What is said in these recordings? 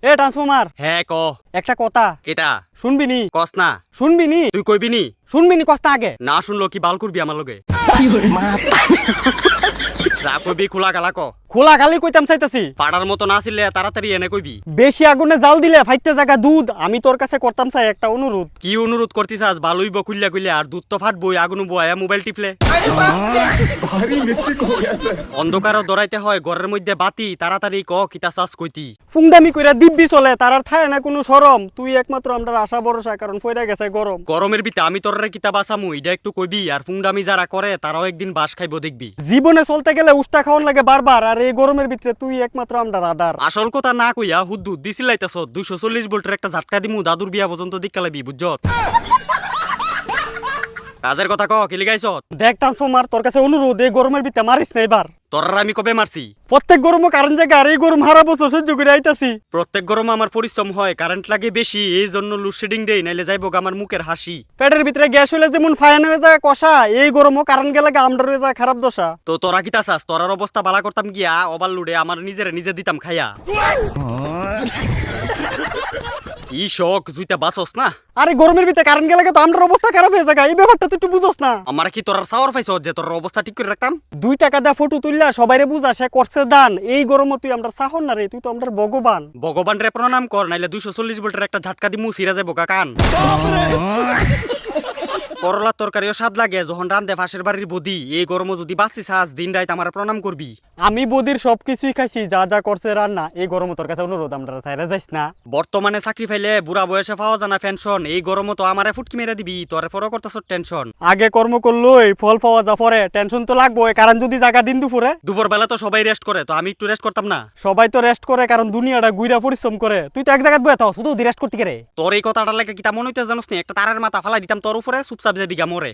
এ transformer, হ্যাঁ ক একটা কথা কেটা শুনবি নি? কস না শুনবি নি? তুই কইবি নি শুনবি নি কষ্ট আগে? না শুনলো কি বাল করবি আমার লগে যা কইবি খোলা গালা ক খোলা খালি কইতাম চাইতাছি। পাড়ার মতো না ছিলে তাড়াতাড়ি এনে কইবি। বেশি আগুনে জাল দিলে ফাইটতে জায়গা দুধ। আমি তোর কাছে করতাম চাই একটা অনুরোধ। কি অনুরোধ করতিস আজ ভালোই বকুল্লা কইলে আর দুধ তো ফাটবই আগুন বয়া মোবাইল টিপলে অন্ধকারও দরাইতে হয় ঘরের মধ্যে বাতি তাড়াতাড়ি ক কিতা চাস কইতি। ফুংদামি কইরা দিব্যি চলে তার আর থায় না কোনো শরম। তুই একমাত্র আমরা আশা ভরসা, কারণ পয়রা গেছে গরম। গরমের ভিতরে আমি তোর কিতা বাঁচামু এটা একটু কইবি আর ফুংডামি যারা করে তারাও একদিন বাস খাইবো দেখবি। জীবনে চলতে গেলে উষ্টা খাওয়ান লাগে বারবার, আর এই গরমের ভিতরে তুই একমাত্র আমরা আধার। আসল কথা না কইয়া হুদ্দু দিছিলাইতাছ 240 ভোল্টের একটা ঝাটকা দিমু দাদুর বিয়া পর্যন্ত দিক্কালাবি বুঝছত। কাজের কথা ক কি লিগাইছ? দেখ ট্রান্সফর্মার, তোর কাছে অনুরোধ, এই গরমের ভিতরে মারিস না এবার। তোর আমি কবে মারছি? প্রত্যেক গরমও কারণ জায়গা, আর এই গরম হারা বছর সহ্য করে আইতাছি। প্রত্যেক গরমে আমার পরিশ্রম হয়, কারেন্ট লাগে বেশি, এই জন্য লোডশেডিং দেই, নাইলে যাইব আমার মুখের হাসি। পেটের ভিতরে গ্যাস হইলে যেমন ফায়ান হয়ে যায় কষা, এই গরমও কারণ গেলে আমরার হয়ে যায় খারাপ দশা। তো তোরা কিতা চাস? তোরার অবস্থা বালা করতাম গিয়া ওভারলোডে আমার নিজে দিতাম খাইয়া। কি শখ জুইতা বাসস না? আরে গরমের ভিতরে কারণ গেলে তো আমরার অবস্থা খারাপ হয়ে যায়, এই ব্যাপারটা তুই একটু বুঝোস না। আমার কি তোরার সাওয়ার পাইছ যে তোর অবস্থা ঠিক করে রাখতাম? 2 টাকা দেয়া ফটো তুললা সবাইরে বুঝা সে করছে দান। এই গরমও তুই আমরা সাহন না রে, তুই তো আমরা ভগবান। ভগবান রে প্রণাম কর, নাইলে 240 ভোল্টের একটা ঝাটকা দিমু সিরা যাবো কান। করলার তরকারিও স্বাদ লাগে যখন রান্ধে ফাঁসের বাড়ির বদি। এই গরমে যদি বাঁচতি চাস দিন রাত আমার প্রণাম করবি। আমি বদির সবকিছুই খাইছি, যা যা করছে রান্না। এই গরমে তোর কাছে অনুরোধ, আমরা ছাইরা যাইস না। বর্তমানে চাকরি ফাইলে বুড়া বয়সে পাওয়া জানা পেনশন, এই গরমে তো আমারে ফুটকি মেরে দিবি, তোরে পরও করতেছ টেনশন। আগে কর্ম করলই ফল পাওয়া যা পরে, টেনশন তো লাগবো। কারণ যদি জায়গা দিন দুপুরে, দুপুর বেলা তো সবাই রেস্ট করে, তো আমি একটু রেস্ট করতাম না? সবাই তো রেস্ট করে, কারণ দুনিয়াটা গুইরা পরিশ্রম করে। তুই তো এক জায়গায় বয়ে থাও, শুধু রেস্ট করতে গেলে। তোর এই কথাটা লাগে কিতা মনে হইতে জানোস নি? একটা তারের মাথা ফালাই দিতাম তোর উপরে, চুপচাপ যাবি গা মরে।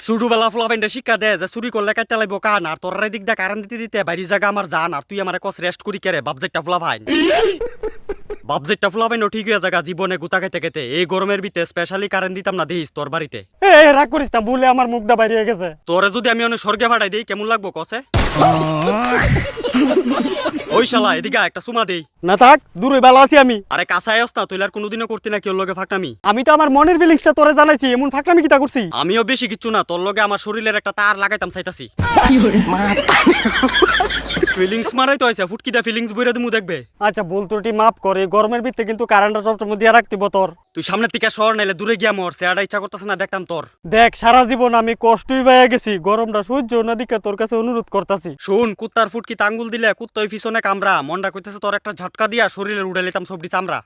ছোটবেলা ফ্লাফাইন্ডে শিক্ষা দে যে চুরি করলে কাটতে লাগবো কান, আর তোর দিক দা কারণ দিতে দিতে বাইরের জায়গা আমার জান, আর তুই আমার কস রেস্ট করি কেরে বাবজেটটা ফ্লাফাইন। বাবজেটটা ফ্লাফাইন্ড ঠিক হয়ে জায়গা জীবনে গুতা খেতে খেতে। এই গরমের ভিতরে স্পেশালি কারেন্ট দিতাম না দিস তোর বাড়িতে। রাগ করিস না, ভুলে আমার মুখটা বাইরে গেছে। তোরে যদি আমি অনেক স্বর্গে ভাড়াই দিই কেমন লাগবো কসে? ওই শালা এদিকে একটা সুমা দেই। না থাক, দূরে ভালো আছি আমি। আরে কাছায় আস না, তুই আর কোনোদিনও করতি না কেউ লগে ফাঁকনামি। আমি তো আমার মনের ফিলিংসটা তোরে জানাইছি, এমন ফাঁকনামি কিতা করছি? আমিও বেশি কিচ্ছু না, তোর লগে আমার শরীরের একটা তার লাগাইতাম চাইতাছি। ফিলিংস মারাই তো হয়েছে, ফুটকিটা ফিলিংস বইরা দিমু দেখবে। আচ্ছা ভুল ত্রুটি মাফ করে, গরমের ভিতরে কিন্তু কারেন্টটা সবসময় দিয়ে রাখতিব তোর। তুই সামনের থেকে সর, নাইলে দূরে গিয়া মর, সেটা ইচ্ছা করতেছে না দেখতাম তোর। দেখ সারা জীবন আমি কষ্টই পাইয়া গেছি, গরমটা সহ্য না দিকে তোর কাছে অনুরোধ করতাছি। শুন, কুত্তার ফুটকি আঙ্গুল দিলে কুত্তই পিছনে কামড়া, মনটা কইতেছে তোর একটা ঝটকা দিয়া শরীরে উড়ে লিতাম সবটি চামড়া।